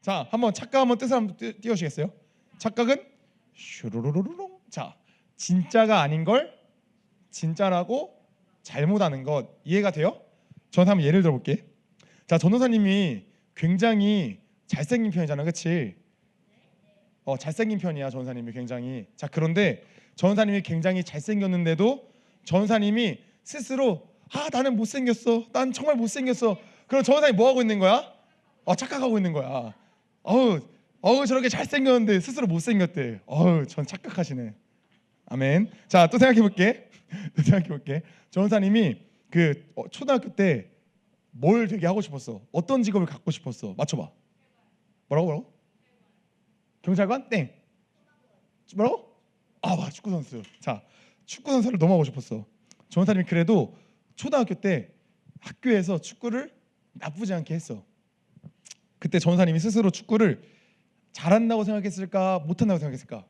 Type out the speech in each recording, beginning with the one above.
자, 한번 착각 한번 뜻을 한번 띄워주시겠어요? 착각은 슈루루루롱. 자, 진짜가 아닌 걸 진짜라고 잘못하는 것. 이해가 돼요? 저는 한번 예를 들어볼게. 자, 전도사님이 굉장히 잘생긴 편이잖아, 그렇지? 잘생긴 편이야, 전도사님이 굉장히. 자, 그런데 전도사님이 굉장히 잘생겼는데도 전도사님이 스스로 나는 못생겼어, 난 정말 못생겼어. 그럼 전도사님 뭐 하고 있는 거야? 착각하고 있는 거야. 저렇게 잘생겼는데 스스로 못생겼대. 전 착각하시네. 아멘. 자, 또 생각해볼게. 전도사님이 초등학교 때 뭘 되게 하고 싶었어? 어떤 직업을 갖고 싶었어? 맞춰봐. 뭐라고? 경찰관? 땡. 뭐라고? 맞아, 축구 선수. 자, 축구 선수를 너무 하고 싶었어. 전도사님이 그래도 초등학교 때 학교에서 축구를 나쁘지 않게 했어. 그때 전도사님이 스스로 축구를 잘한다고 생각했을까, 못한다고 생각했을까?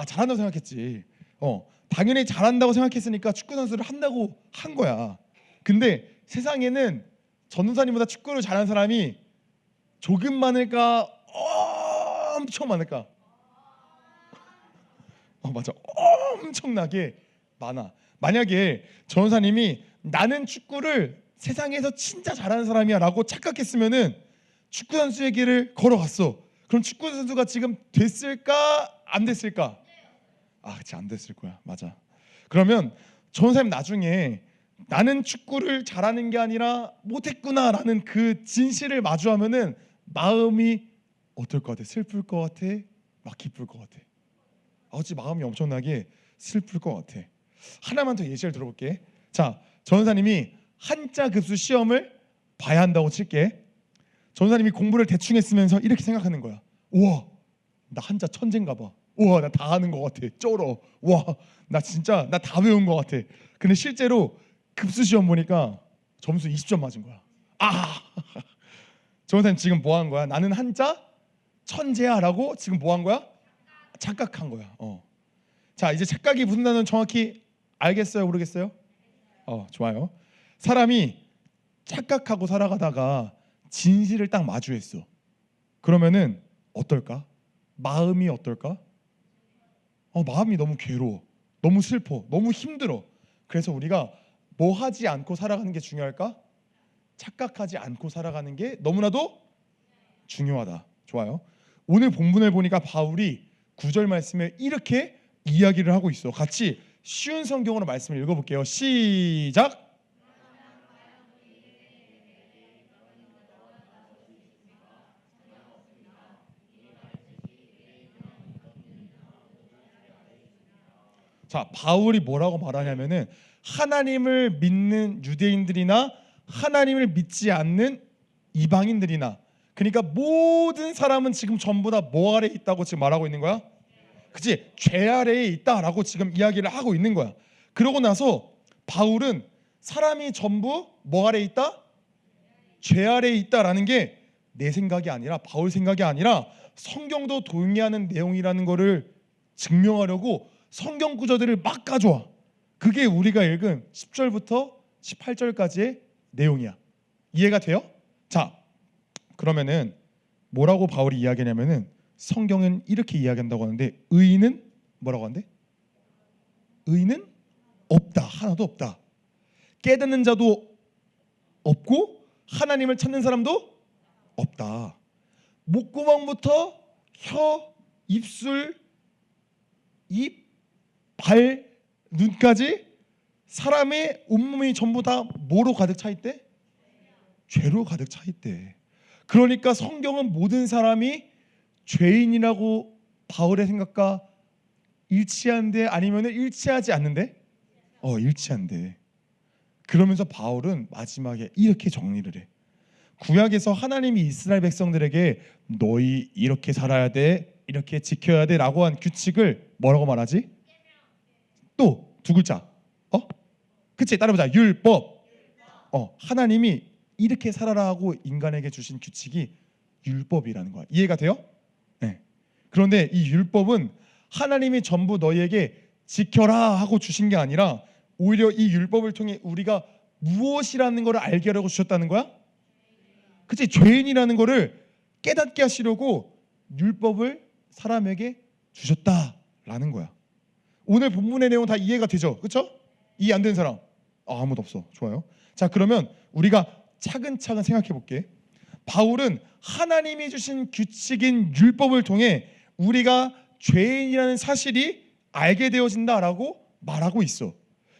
잘한다고 생각했지. 당연히 잘한다고 생각했으니까 축구 선수를 한다고 한 거야. 근데 세상에는 전도사님보다 축구를 잘하는 사람이 조금 많을까, 엄청 많을까? 맞아, 엄청나게 많아. 만약에 전도사님이 나는 축구를 세상에서 진짜 잘하는 사람이야 라고 착각했으면은 축구 선수의 길을 걸어갔어. 그럼 축구 선수가 지금 됐을까, 안 됐을까? 그치, 안 됐을 거야. 맞아. 그러면 전도사님 나중에 나는 축구를 잘하는 게 아니라 못했구나라는 그 진실을 마주하면은 마음이 어떨 것 같아? 슬플 것 같아? 막 기쁠 것 같아? 어찌 마음이 엄청나게 슬플 것 같아. 하나만 더 예시를 들어볼게. 자, 전도사님이 한자 급수 시험을 봐야 한다고 칠게. 전도사님이 공부를 대충 했으면서 이렇게 생각하는 거야. 우와, 나 한자 천재인가 봐. 우와, 나 다 아는 것 같아. 쩔어. 와, 나 진짜 나 다 외운 것 같아. 근데 실제로 급수 시험 보니까 점수 20점 맞은 거야. 전도사님 지금 뭐 한 거야? 나는 한자 천재야라고 지금 뭐 한 거야? 착각한 거야. 자, 이제 착각이 무슨 단어는 정확히 알겠어요? 모르겠어요? 좋아요. 사람이 착각하고 살아가다가 진실을 딱 마주했어. 그러면은 어떨까? 마음이 어떨까? 마음이 너무 괴로워, 너무 슬퍼, 너무 힘들어. 그래서 우리가 뭐 하지 않고 살아가는 게 중요할까? 착각하지 않고 살아가는 게 너무나도 중요하다. 좋아요. 오늘 본문을 보니까 바울이 9절 말씀에 이렇게 이야기를 하고 있어. 같이 쉬운 성경으로 말씀을 읽어볼게요. 시작. 자, 바울이 뭐라고 말하냐면은 하나님을 믿는 유대인들이나 하나님을 믿지 않는 이방인들이나, 그러니까 모든 사람은 지금 전부 다 뭐 아래에 있다고 지금 말하고 있는 거야? 그치? 죄 아래에 있다라고 지금 이야기를 하고 있는 거야. 그러고 나서 바울은 사람이 전부 뭐 아래에 있다? 죄 아래에 있다라는 게 내 생각이 아니라, 바울 생각이 아니라 성경도 동의하는 내용이라는 거를 증명하려고 성경 구절들을 막 가져와. 그게 우리가 읽은 10절부터 18절까지의 내용이야. 이해가 돼요? 자, 그러면은 뭐라고 바울이 이야기하냐면은 성경은 이렇게 이야기한다고 하는데, 의인은 뭐라고 하는데? 의인은 없다. 하나도 없다. 깨닫는 자도 없고 하나님을 찾는 사람도 없다. 목구멍부터 혀, 입술, 입, 발, 눈까지 사람의 온몸이 전부 다 뭐로 가득 차 있대? 죄로 가득 차 있대. 그러니까 성경은 모든 사람이 죄인이라고 바울의 생각과 일치한데, 아니면 일치하지 않는데? 일치한데. 그러면서 바울은 마지막에 이렇게 정리를 해. 구약에서 하나님이 이스라엘 백성들에게 너희 이렇게 살아야 돼, 이렇게 지켜야 돼 라고 한 규칙을 뭐라고 말하지? 또 두 글자. 그치? 따라보자. 율법. 하나님이 이렇게 살아라 하고 인간에게 주신 규칙이 율법이라는 거야. 이해가 돼요? 네. 그런데 이 율법은 하나님이 전부 너희에게 지켜라 하고 주신 게 아니라, 오히려 이 율법을 통해 우리가 무엇이라는 것을 알게 하려고 주셨다는 거야. 그치? 죄인이라는 거를 깨닫게 하시려고 율법을 사람에게 주셨다라는 거야. 오늘 본문의 내용 다 이해가 되죠? 그렇죠? 이해 안 되는 사람? 아무도 없어. 좋아요. 자, 그러면 우리가 차근차근 생각해 볼게. 바울은 하나님이 주신 규칙인 율법을 통해 우리가 죄인이라는 사실이 알게 되어진다라고 말하고 있어.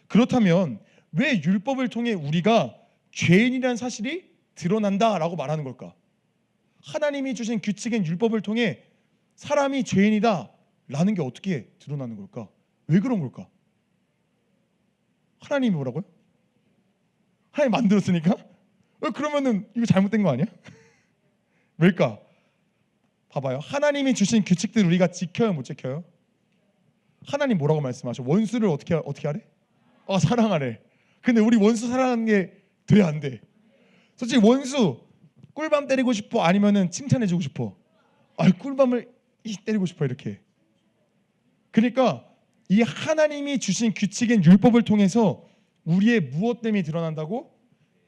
그렇다면 왜 율법을 통해 우리가 죄인이라는 사실이 드러난다라고 말하는 걸까? 하나님이 주신 규칙인 율법을 통해 사람이 죄인이다라는 게 어떻게 드러나는 걸까? 왜 그런 걸까? 하나님이 뭐라고요? 하나님 만들었으니까? 그러면은 이거 잘못된 거 아니야? 왜일까? 봐봐요. 하나님이 주신 규칙들 우리가 지켜요, 못 지켜요? 하나님 뭐라고 말씀하셔? 원수를 어떻게 하래? 사랑하래. 근데 우리 원수 사랑하는 게 돼, 안 돼? 솔직히 원수 꿀밤 때리고 싶어? 아니면은 칭찬해주고 싶어? 꿀밤을 때리고 싶어 이렇게. 그러니까 이 하나님이 주신 규칙인 율법을 통해서 우리의 무엇됨이 드러난다고?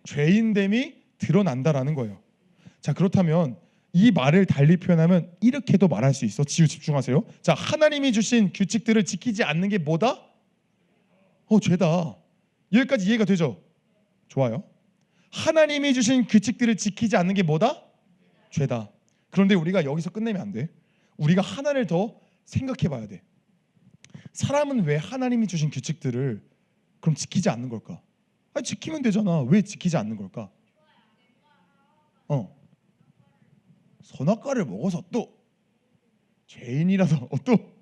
죄인됨이 드러난다라는 거예요. 자, 그렇다면 이 말을 달리 표현하면 이렇게도 말할 수 있어. 집중하세요. 자, 하나님이 주신 규칙들을 지키지 않는 게 뭐다? 죄다. 여기까지 이해가 되죠? 좋아요. 하나님이 주신 규칙들을 지키지 않는 게 뭐다? 죄다. 그런데 우리가 여기서 끝내면 안 돼. 우리가 하나를 더 생각해 봐야 돼. 사람은 왜 하나님이 주신 규칙들을 그럼 지키지 않는 걸까? 지키면 되잖아. 왜 지키지 않는 걸까? 선악과를 먹어서 또 죄인이라서 또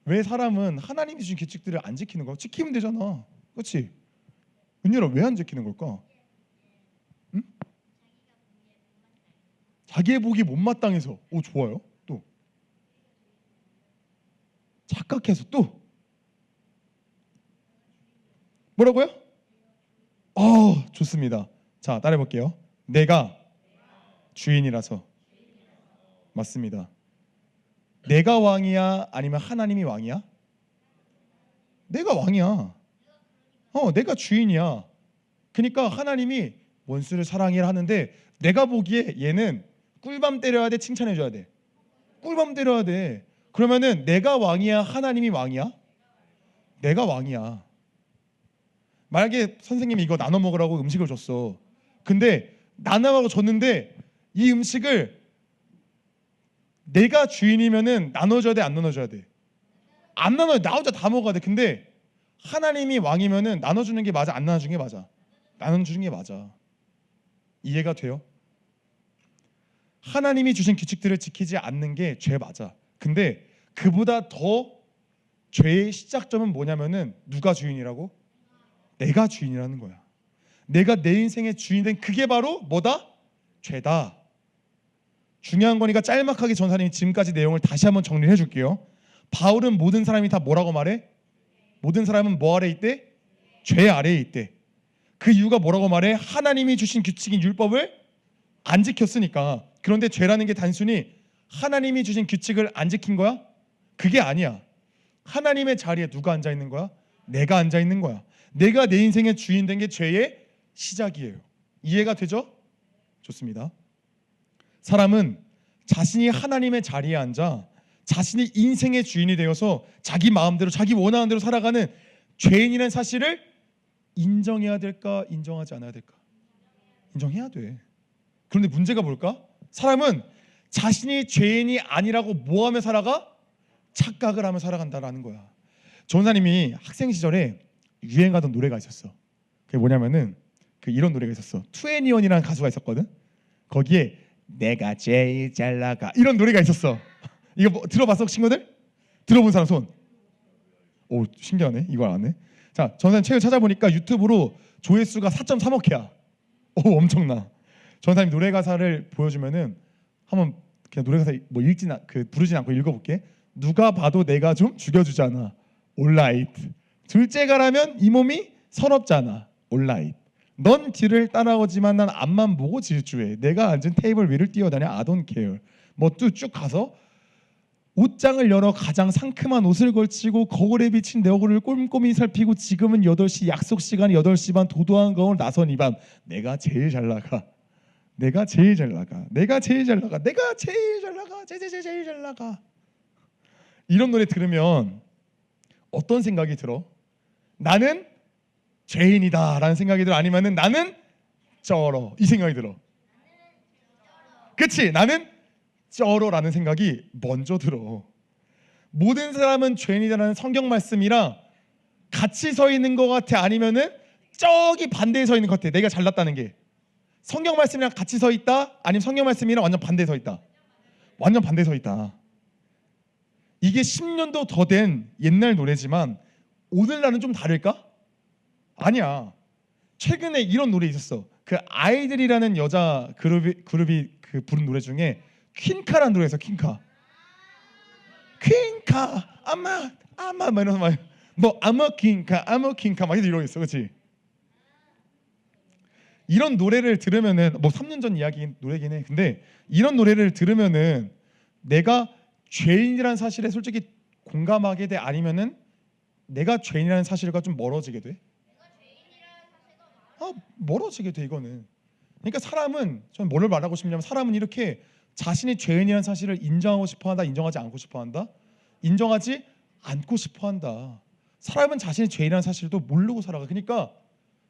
왜 사람은 하나님이 주신 규칙들을 안 지키는 거야? 지키면 되잖아. 그렇지? 은율아, 왜 안 지키는 걸까? 응? 자기의 복이 못마땅해서. 좋아요. 또 착각해서 또 뭐라고요? 좋습니다. 자, 따라해 볼게요. 내가 주인이라서. 맞습니다. 내가 왕이야? 아니면 하나님이 왕이야? 내가 왕이야. 내가 주인이야. 그러니까 하나님이 원수를 사랑해라 하는데 내가 보기에 얘는 꿀밤 때려야 돼? 칭찬해줘야 돼? 꿀밤 때려야 돼. 그러면은 내가 왕이야? 하나님이 왕이야? 내가 왕이야. 만약에 선생님이 이거 나눠 먹으라고 음식을 줬어. 근데 나눠 줬는데 이 음식을 내가 주인이면은 나눠줘야 돼, 안 나눠줘야 돼? 안 나눠. 나 혼자 다 먹어야 돼. 근데 하나님이 왕이면은 나눠주는 게 맞아, 안 나눠주는 게 맞아? 나눠주는 게 맞아. 이해가 돼요? 하나님이 주신 규칙들을 지키지 않는 게 죄 맞아. 근데 그보다 더 죄의 시작점은 뭐냐면은 누가 주인이라고? 내가 주인이라는 거야. 내가 내 인생의 주인 된 그게 바로 뭐다? 죄다. 중요한 거니까 짤막하게 전사님이 지금까지 내용을 다시 한번 정리를 해줄게요. 바울은 모든 사람이 다 뭐라고 말해? 모든 사람은 뭐 아래에 있대? 죄 아래에 있대. 그 이유가 뭐라고 말해? 하나님이 주신 규칙인 율법을 안 지켰으니까. 그런데 죄라는 게 단순히 하나님이 주신 규칙을 안 지킨 거야? 그게 아니야. 하나님의 자리에 누가 앉아 있는 거야? 내가 앉아 있는 거야. 내가 내 인생의 주인 된 게 죄의 시작이에요. 이해가 되죠? 좋습니다. 사람은 자신이 하나님의 자리에 앉아 자신이 인생의 주인이 되어서 자기 마음대로 자기 원하는 대로 살아가는 죄인이라는 사실을 인정해야 될까? 인정하지 않아야 될까? 인정해야 돼. 그런데 문제가 뭘까? 사람은 자신이 죄인이 아니라고 뭐하며 살아가? 착각을 하며 살아간다라는 거야. 전사님이 학생 시절에 유행하던 노래가 있었어. 그게 뭐냐면은 이런 노래가 있었어. 2NE1이라는 가수가 있었거든. 거기에 내가 제일 잘 나가 이런 노래가 있었어. 이거 들어봤어 친구들? 들어본 사람 손. 신기하네. 이걸 아네. 자, 전사님 책을 찾아보니까 유튜브로 조회수가 4.3억 회야. 엄청나. 전사님 노래 가사를 보여주면은 한번 그냥 노래 가사 부르진 않고 읽어볼게. 누가 봐도 내가 좀 죽여주잖아. 올라이트. 둘째가라면 이 몸이 서럽잖아. 올라이트. 넌 뒤를 따라오지만 난 앞만 보고 질주해. 내가 앉은 테이블 위를 뛰어다녀. I don't care. 뭐 쭉 가서 옷장을 열어 가장 상큼한 옷을 걸치고 거울에 비친 내 얼굴을 꼼꼼히 살피고 지금은 8시 약속 시간 8시 반 도도한 거울 나선 이 밤 내가 제일 잘 나가. 내가 제일 잘 나가. 내가 제일 잘 나가. 내가 제일 잘 나가. 제일 잘 나가. 이런 노래 들으면 어떤 생각이 들어? 나는 죄인이다라는 생각이 들어? 아니면은 나는 쩔어 이 생각이 들어? 그치? 나는 쩔어라는 생각이 먼저 들어. 모든 사람은 죄인이다라는 성경 말씀이랑 같이 서 있는 것 같아? 아니면은 저기 반대에 서 있는 것 같아? 내가 잘났다는 게 성경 말씀이랑 같이 서 있다? 아니면 성경 말씀이랑 완전 반대에 서 있다? 완전 반대에 서 있다. 이게 10년도 더 된 옛날 노래지만 오늘날은 좀 다를까? 아니야. 최근에 이런 노래 있었어. 그 아이들이라는 여자 그룹이 그 부른 노래 중에 퀸카라는 노래가 있어. 퀸카 아마 막 이러면서 막뭐 아마 퀸카 막 이러고 있어. 그렇지? 이런 노래를 들으면은 뭐 3년 전 이야기 노래긴 해. 근데 이런 노래를 들으면은 내가 죄인이라는 사실에 솔직히 공감하게 돼? 아니면은 내가 죄인이라는 사실과 좀 멀어지게 돼? 멀어지게 돼 이거는. 그러니까 사람은 전 뭘 말하고 싶냐면 사람은 이렇게 자신이 죄인이라는 사실을 인정하고 싶어한다, 인정하지 않고 싶어한다, 인정하지 않고 싶어한다. 사람은 자신이 죄인이라는 사실도 모르고 살아가. 그러니까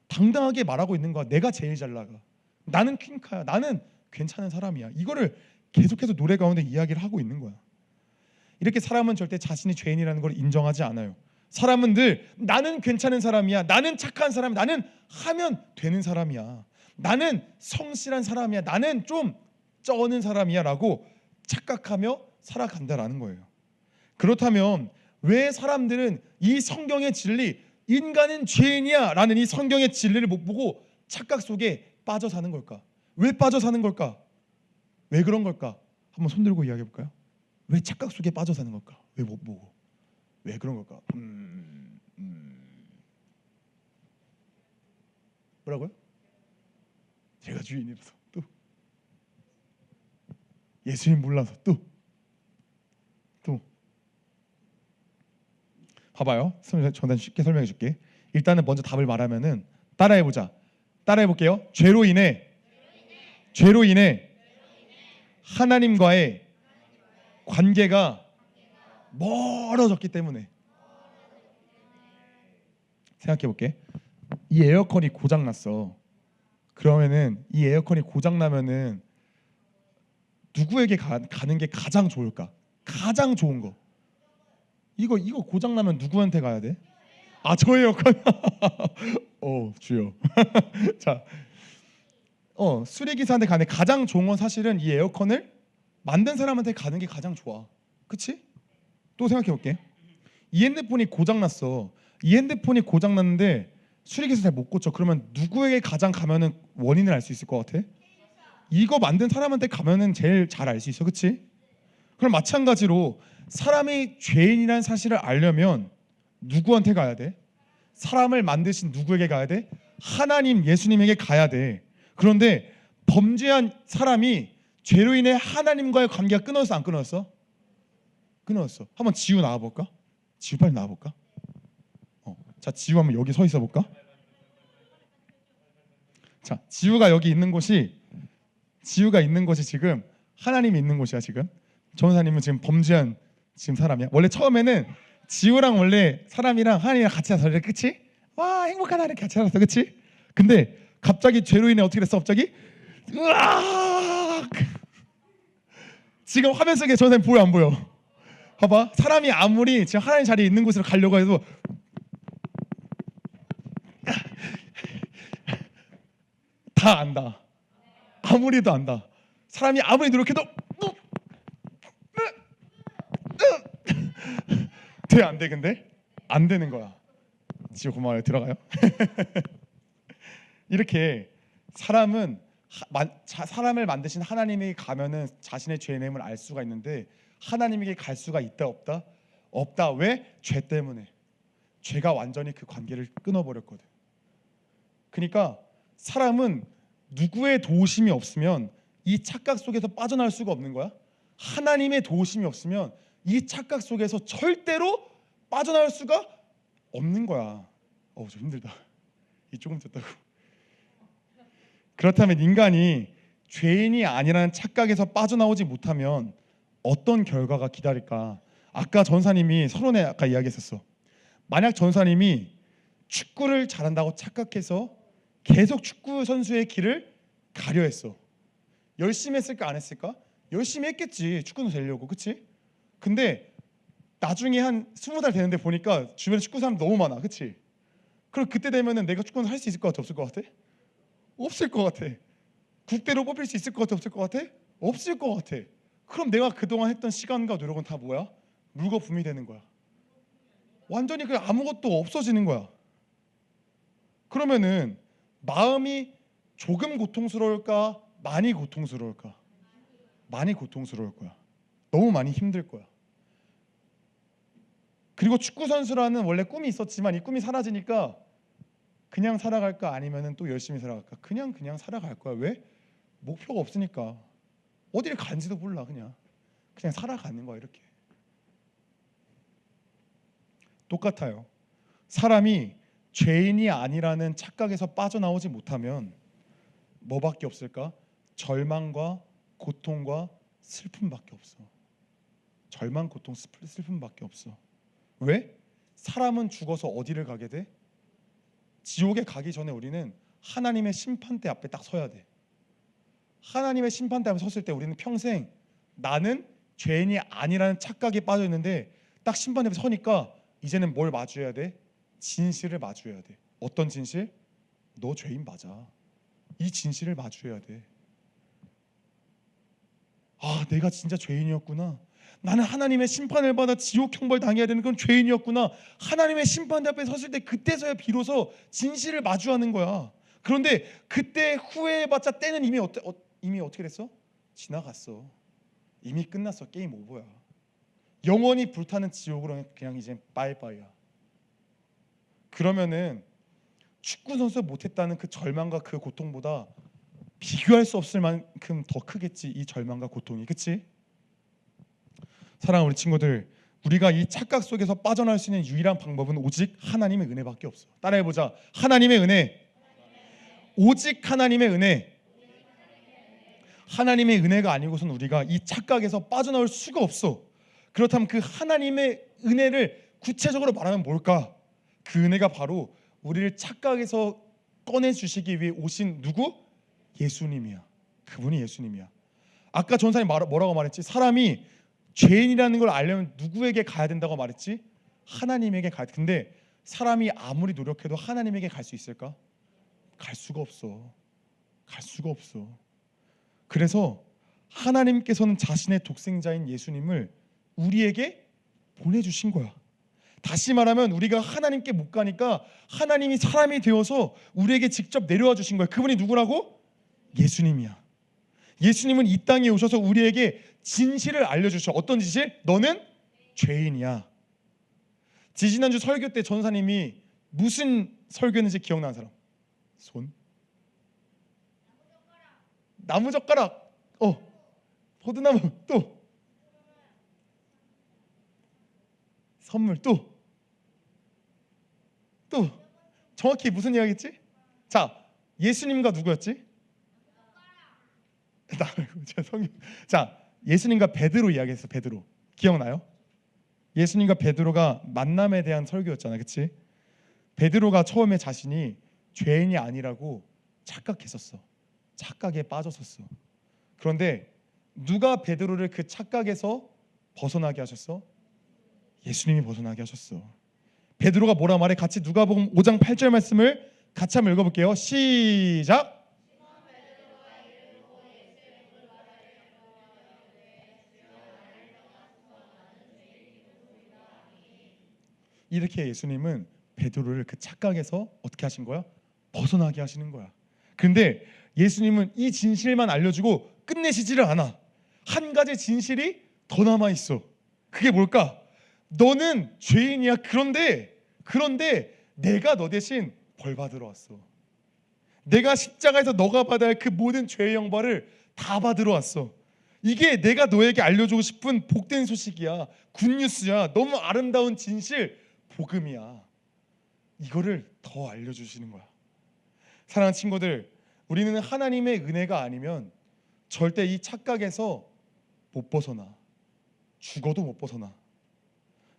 당당하게 말하고 있는 거야. 내가 제일 잘 나가. 나는 퀸카야. 나는 괜찮은 사람이야. 이거를 계속해서 노래 가운데 이야기를 하고 있는 거야. 이렇게 사람은 절대 자신이 죄인이라는 걸 인정하지 않아요. 사람은 늘 나는 괜찮은 사람이야. 나는 착한 사람. 나는 하면 되는 사람이야. 나는 성실한 사람이야. 나는 좀 쩌는 사람이야라고 착각하며 살아간다라는 거예요. 그렇다면 왜 사람들은 이 성경의 진리, 인간은 죄인이야라는 이 성경의 진리를 못 보고 착각 속에 빠져 사는 걸까? 왜 빠져 사는 걸까? 왜 그런 걸까? 한번 손 들고 이야기해 볼까요? 왜 착각 속에 빠져 사는 걸까? 왜 못 보고? 왜 그런 걸까? 뭐라고요? 제가 주인이라서 또 예수님 몰라서 또 봐봐요. 저는 쉽게 설명해 줄게. 일단은 먼저 답을 말하면은 따라해 보자. 따라해 볼게요. 죄로 인해 하나님과의 관계가 멀어졌기 때문에. 생각해 볼게. 이 에어컨이 고장 났어. 그러면은 이 에어컨이 고장 나면은 누구에게 가는 게 가장 좋을까? 가장 좋은 거. 이거 고장 나면 누구한테 가야 돼? 저 에어컨. 주여. 자, 수리기사한테 가는 가장 좋은 건 사실은 이 에어컨을 만든 사람한테 가는 게 가장 좋아. 그치? 또 생각해 볼게. 이 핸드폰이 고장 났어. 이 핸드폰이 고장 났는데 수리기사 잘 못 고쳐. 그러면 누구에게 가장 가면은 원인을 알 수 있을 것 같아? 이거 만든 사람한테 가면은 제일 잘 알 수 있어. 그치? 그럼 마찬가지로 사람이 죄인이라는 사실을 알려면 누구한테 가야 돼? 사람을 만드신 누구에게 가야 돼? 하나님, 예수님에게 가야 돼. 그런데 범죄한 사람이 죄로 인해 하나님과의 관계가 끊어졌어, 안 끊어졌어? 끊어졌어. 한번 지우 나와볼까? 지우 빨리 나와볼까? 자, 지우 한번 여기 서 있어 볼까? 자, 지우가 있는 곳이 지금 하나님이 있는 곳이야. 지금 전사님은 지금 범죄한 지금 사람이야. 원래 처음에는 지우랑 원래 사람이랑 하나님이랑 같이 살았어. 그치? 와, 행복하다 이렇게 같이 살았어. 그치? 근데 갑자기 죄로 인해 어떻게 됐어? 갑자기 으악! 지금 화면 속에 전사님 보여 안 보여? 봐봐. 사람이 아무리 지금 하나님 자리에 있는 곳으로 가려고 해도 다 안다. 아무리도 안다. 사람이 아무리 노력해도 돼, 안 돼? 근데 안 되는 거야. 지금 고마워요. 들어가요. 이렇게 사람은 사람을 만드신 하나님에게 가면은 자신의 죄의 내용을 알 수가 있는데 하나님에게 갈 수가 있다 없다? 없다. 왜? 죄 때문에. 죄가 완전히 그 관계를 끊어버렸거든. 그러니까 사람은 누구의 도우심이 없으면 이 착각 속에서 빠져나올 수가 없는 거야. 하나님의 도우심이 없으면 이 착각 속에서 절대로 빠져나올 수가 없는 거야. 좀 힘들다. 이 조금 됐다고. 그렇다면 인간이 죄인이 아니라는 착각에서 빠져나오지 못하면 어떤 결과가 기다릴까? 아까 전사님이 서론에 아까 이야기했었어. 만약 전사님이 축구를 잘한다고 착각해서 계속 축구 선수의 길을 가려 했어. 열심히 했을까 안 했을까? 열심히 했겠지. 축구는 되려고, 그치? 근데 나중에 한 20살 되는데 보니까 주변에 축구 사람 너무 많아, 그치? 그럼 그때 되면은 내가 축구는 할 수 있을 것 같아, 없을 것 같아? 없을 것 같아. 국대로 뽑힐 수 있을 것 같아, 없을 것 같아? 없을 것 같아. 그럼 내가 그동안 했던 시간과 노력은 다 뭐야? 물거품이 되는 거야. 완전히 그냥 아무것도 없어지는 거야. 그러면은 마음이 조금 고통스러울까? 많이 고통스러울까? 많이 고통스러울 거야. 너무 많이 힘들 거야. 그리고 축구 선수라는 원래 꿈이 있었지만 이 꿈이 사라지니까 그냥 살아갈까 아니면은 또 열심히 살아갈까? 그냥 살아갈 거야. 왜? 목표가 없으니까. 어디를 간지도 몰라. 그냥 살아가는 거야. 이렇게. 똑같아요. 사람이 죄인이 아니라는 착각에서 빠져나오지 못하면 뭐밖에 없을까? 절망과 고통과 슬픔밖에 없어. 절망, 고통, 슬픔밖에 없어. 왜? 사람은 죽어서 어디를 가게 돼? 지옥에 가기 전에 우리는 하나님의 심판대 앞에 딱 서야 돼. 하나님의 심판대 앞에 섰을 때 우리는 평생 나는 죄인이 아니라는 착각에 빠져 있는데 딱 심판대 앞에 서니까 이제는 뭘 마주해야 돼? 진실을 마주해야 돼. 어떤 진실? 너 죄인 맞아. 이 진실을 마주해야 돼. 아, 내가 진짜 죄인이었구나. 나는 하나님의 심판을 받아 지옥 형벌 당해야 되는 건 죄인이었구나. 하나님의 심판대 앞에 섰을 때 그때서야 비로소 진실을 마주하는 거야. 그런데 그때 후회해봤자 때는 이미 어떻게 됐어? 지나갔어. 이미 끝났어. 게임 오버야. 영원히 불타는 지옥으로 그냥 이제 빠이빠이야. 그러면은 축구 선수 못했다는 그 절망과 그 고통보다 비교할 수 없을 만큼 더 크겠지. 이 절망과 고통이, 그치? 사랑하는 우리 친구들, 우리가 이 착각 속에서 빠져나올 수 있는 유일한 방법은 오직 하나님의 은혜밖에 없어. 따라해보자. 하나님의 은혜. 오직 하나님의 은혜. 하나님의 은혜가 아니고선 우리가 이 착각에서 빠져나올 수가 없어. 그렇다면 그 하나님의 은혜를 구체적으로 말하면 뭘까? 그 은혜가 바로 우리를 착각에서 꺼내주시기 위해 오신 누구? 예수님이야. 그분이 예수님이야. 아까 전사님 뭐라고 말했지? 사람이 죄인이라는 걸 알려면 누구에게 가야 된다고 말했지? 하나님에게 가야 돼. 근데 사람이 아무리 노력해도 하나님에게 갈 수 있을까? 갈 수가 없어. 갈 수가 없어. 그래서 하나님께서는 자신의 독생자인 예수님을 우리에게 보내주신 거야. 다시 말하면 우리가 하나님께 못 가니까 하나님이 사람이 되어서 우리에게 직접 내려와 주신 거야. 그분이 누구라고? 예수님이야. 예수님은 이 땅에 오셔서 우리에게 진실을 알려주셔. 어떤 진실? 너는 죄인이야. 지지난주 설교 때 전사님이 무슨 설교했는지 기억나는 사람? 손? 나무젓가락. 포도나무. 또 선물. 또 정확히 무슨 이야기했지? 자, 예수님과 누구였지? 자, 예수님과 베드로 이야기했어. 베드로 기억나요? 예수님과 베드로가 만남에 대한 설교였잖아, 그렇지? 베드로가 처음에 자신이 죄인이 아니라고 착각했었어. 착각에 빠졌었어. 그런데 누가 베드로를 그 착각에서 벗어나게 하셨어? 예수님이 벗어나게 하셨어. 베드로가 뭐라 말해? 같이 누가복음 5장 8절 말씀을 같이 한번 읽어볼게요. 시작. 이렇게 예수님은 베드로를 그 착각에서 어떻게 하신 거야? 벗어나게 하시는 거야. 근데 예수님은 이 진실만 알려주고 끝내시지를 않아. 한 가지 진실이 더 남아 있어. 그게 뭘까? 너는 죄인이야. 그런데 내가 너 대신 벌 받으러 왔어. 내가 십자가에서 너가 받아야 할 그 모든 죄의 형벌을 다 받으러 왔어. 이게 내가 너에게 알려주고 싶은 복된 소식이야. 굿뉴스야. 너무 아름다운 진실, 복음이야. 이거를 더 알려주시는 거야. 사랑하는 친구들, 우리는 하나님의 은혜가 아니면 절대 이 착각에서 못 벗어나. 죽어도 못 벗어나.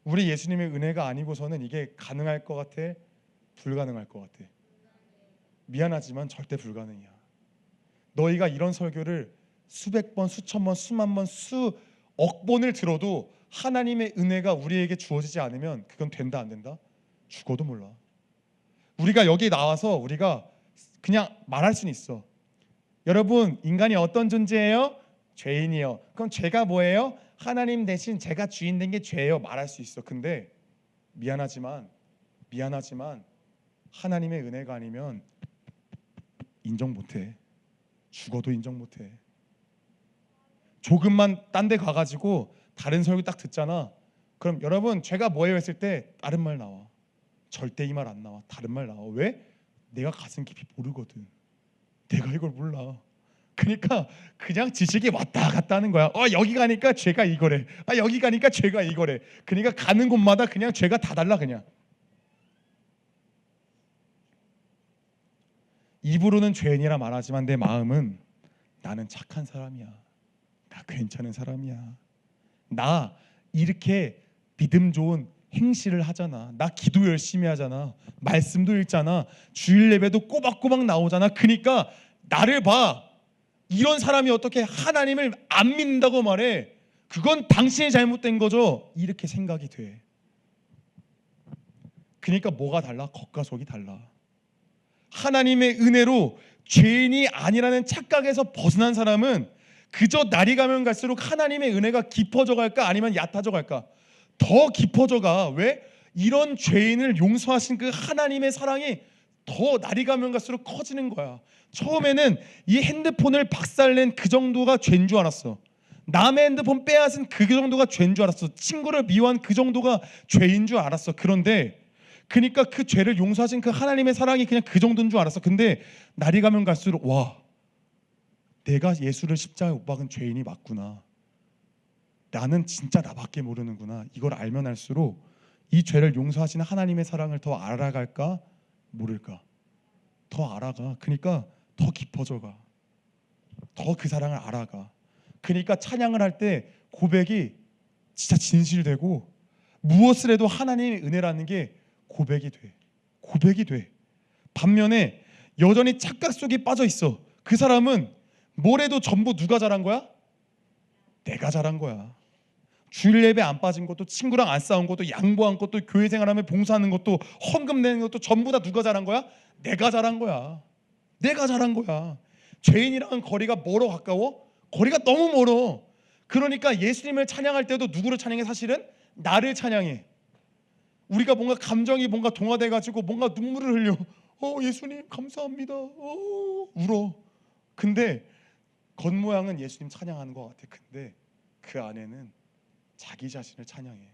우리 예수님의 은혜가 아니고서는 이게 가능할 것 같아? 불가능할 것 같아? 미안하지만 절대 불가능이야. 너희가 이런 설교를 수백 번, 수천 번, 수만 번, 수억 번을 들어도 하나님의 은혜가 우리에게 주어지지 않으면 그건 된다 안 된다? 죽어도 몰라. 우리가 여기 나와서 우리가 그냥 말할 수는 있어. 여러분, 인간이 어떤 존재예요? 죄인이요. 그럼 죄가 뭐예요? 하나님 대신 제가 주인 된 게 죄예요. 말할 수 있어. 근데 미안하지만 하나님의 은혜가 아니면 인정 못해. 죽어도 인정 못해. 조금만 딴 데 가가지고 다른 설교 딱 듣잖아. 그럼 여러분 죄가 뭐예요 했을 때 다른 말 나와. 절대 이 말 안 나와. 다른 말 나와. 왜? 내가 가슴 깊이 모르거든. 내가 이걸 몰라. 그러니까 그냥 지식이 왔다 갔다 하는 거야. 여기 가니까 죄가 이거래. 여기 가니까 죄가 이거래. 그러니까 가는 곳마다 그냥 죄가 다 달라 그냥. 입으로는 죄인이라 말하지만 내 마음은 나는 착한 사람이야. 나 괜찮은 사람이야. 나 이렇게 믿음 좋은 행실을 하잖아. 나 기도 열심히 하잖아. 말씀도 읽잖아. 주일 예배도 꼬박꼬박 나오잖아. 그러니까 나를 봐. 이런 사람이 어떻게 하나님을 안 믿는다고 말해? 그건 당신이 잘못된 거죠. 이렇게 생각이 돼. 그러니까 뭐가 달라? 겉과 속이 달라. 하나님의 은혜로 죄인이 아니라는 착각에서 벗어난 사람은 그저 날이 가면 갈수록 하나님의 은혜가 깊어져 갈까 아니면 얕아져 갈까? 더 깊어져 가. 왜? 이런 죄인을 용서하신 그 하나님의 사랑이 더 날이 가면 갈수록 커지는 거야. 처음에는 이 핸드폰을 박살낸 그 정도가 죄인 줄 알았어. 남의 핸드폰 빼앗은 그 정도가 죄인 줄 알았어. 친구를 미워한 그 정도가 죄인 줄 알았어. 그런데 그러니까 그 죄를 용서하신 그 하나님의 사랑이 그냥 그 정도인 줄 알았어. 근데 날이 가면 갈수록 와, 내가 예수를 십자가에 못 박은 죄인이 맞구나. 나는 진짜 나밖에 모르는구나. 이걸 알면 알수록 이 죄를 용서하시는 하나님의 사랑을 더 알아갈까 모를까? 더 알아가. 그러니까 더 깊어져 가. 더 그 사랑을 알아가. 그러니까 찬양을 할 때 고백이 진짜 진실되고 무엇을 해도 하나님의 은혜라는 게 고백이 돼. 고백이 돼. 반면에 여전히 착각 속에 빠져 있어. 그 사람은 뭘 해도 전부 누가 잘한 거야? 내가 잘한 거야. 주일 예배 안 빠진 것도, 친구랑 안 싸운 것도, 양보한 것도, 교회 생활하면 봉사하는 것도, 헌금 내는 것도 전부 다 누가 잘한 거야? 내가 잘한 거야. 내가 잘한 거야. 죄인이랑은 거리가 멀어 가까워? 거리가 너무 멀어. 그러니까 예수님을 찬양할 때도 누구를 찬양해? 사실은 나를 찬양해. 우리가 뭔가 감정이 뭔가 동화돼 가지고 뭔가 눈물을 흘려. 예수님 감사합니다. 울어. 근데 겉모양은 예수님 찬양하는 것 같아. 근데 그 안에는 자기 자신을 찬양해.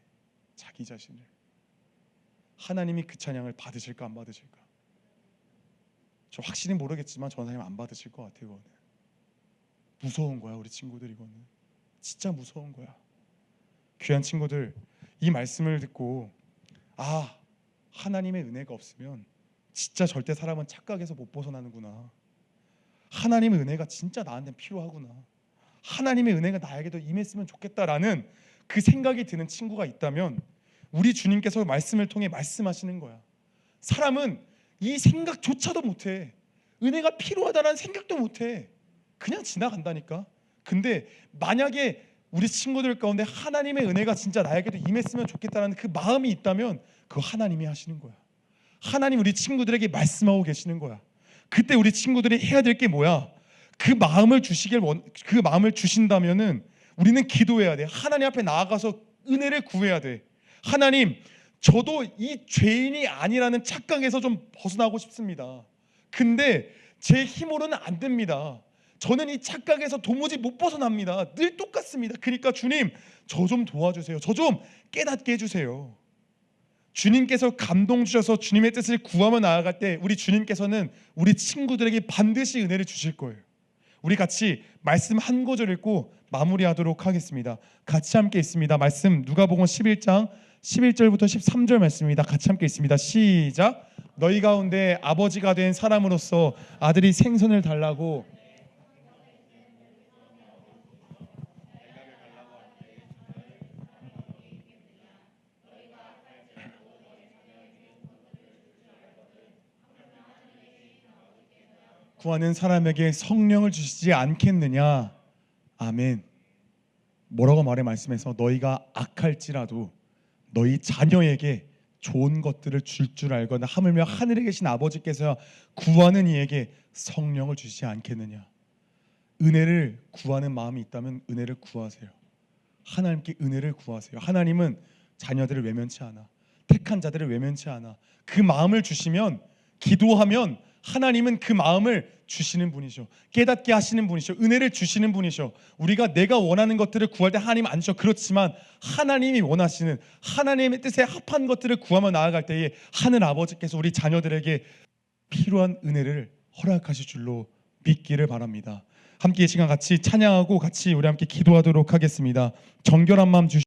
자기 자신을. 하나님이 그 찬양을 받으실까 안 받으실까? 저 확실히 모르겠지만 저 하나님 안 받으실 것 같아요. 이거는 무서운 거야. 우리 친구들 이거는 진짜 무서운 거야. 귀한 친구들, 이 말씀을 듣고 하나님의 은혜가 없으면 진짜 절대 사람은 착각에서 못 벗어나는구나. 하나님의 은혜가 진짜 나한테 필요하구나. 하나님의 은혜가 나에게도 임했으면 좋겠다라는 그 생각이 드는 친구가 있다면 우리 주님께서 말씀을 통해 말씀하시는 거야. 사람은 이 생각조차도 못해. 은혜가 필요하다는 생각도 못해. 그냥 지나간다니까. 근데 만약에 우리 친구들 가운데 하나님의 은혜가 진짜 나에게도 임했으면 좋겠다는 그 마음이 있다면 그거 하나님이 하시는 거야. 하나님 우리 친구들에게 말씀하고 계시는 거야. 그때 우리 친구들이 해야 될 게 뭐야? 그 마음을 주신다면은 우리는 기도해야 돼. 하나님 앞에 나아가서 은혜를 구해야 돼. 하나님, 저도 이 죄인이 아니라는 착각에서 좀 벗어나고 싶습니다. 근데 제 힘으로는 안 됩니다. 저는 이 착각에서 도무지 못 벗어납니다. 늘 똑같습니다. 그러니까 주님, 저 좀 도와주세요. 저 좀 깨닫게 해주세요. 주님께서 감동 주셔서 주님의 뜻을 구하며 나아갈 때 우리 주님께서는 우리 친구들에게 반드시 은혜를 주실 거예요. 우리 같이 말씀 한 구절 읽고 마무리하도록 하겠습니다. 같이 함께 있습니다. 말씀 누가복음 11장 11절부터 13절 말씀입니다. 같이 함께 있습니다. 시작. 너희 가운데 아버지가 된 사람으로서 아들이 생선을 달라고 구하는 사람에게 성령을 주시지 않겠느냐. 아멘. 뭐라고 말해 말씀해서 너희가 악할지라도 너희 자녀에게 좋은 것들을 줄 알거나 하물며 하늘에 계신 아버지께서 구하는 이에게 성령을 주시지 않겠느냐. 은혜를 구하는 마음이 있다면 은혜를 구하세요. 하나님께 은혜를 구하세요. 하나님은 자녀들을 외면치 않아. 택한 자들을 외면치 않아. 그 마음을 주시면, 기도하면 하나님은 그 마음을 주시는 분이셔. 깨닫게 하시는 분이셔. 은혜를 주시는 분이셔. 우리가 내가 원하는 것들을 구할 때 하나님 안 주셔. 그렇지만 하나님이 원하시는, 하나님의 뜻에 합한 것들을 구하며 나아갈 때에 하늘 아버지께서 우리 자녀들에게 필요한 은혜를 허락하실 줄로 믿기를 바랍니다. 함께 이 시간 같이 찬양하고 같이 우리 함께 기도하도록 하겠습니다. 정결한 마음 주시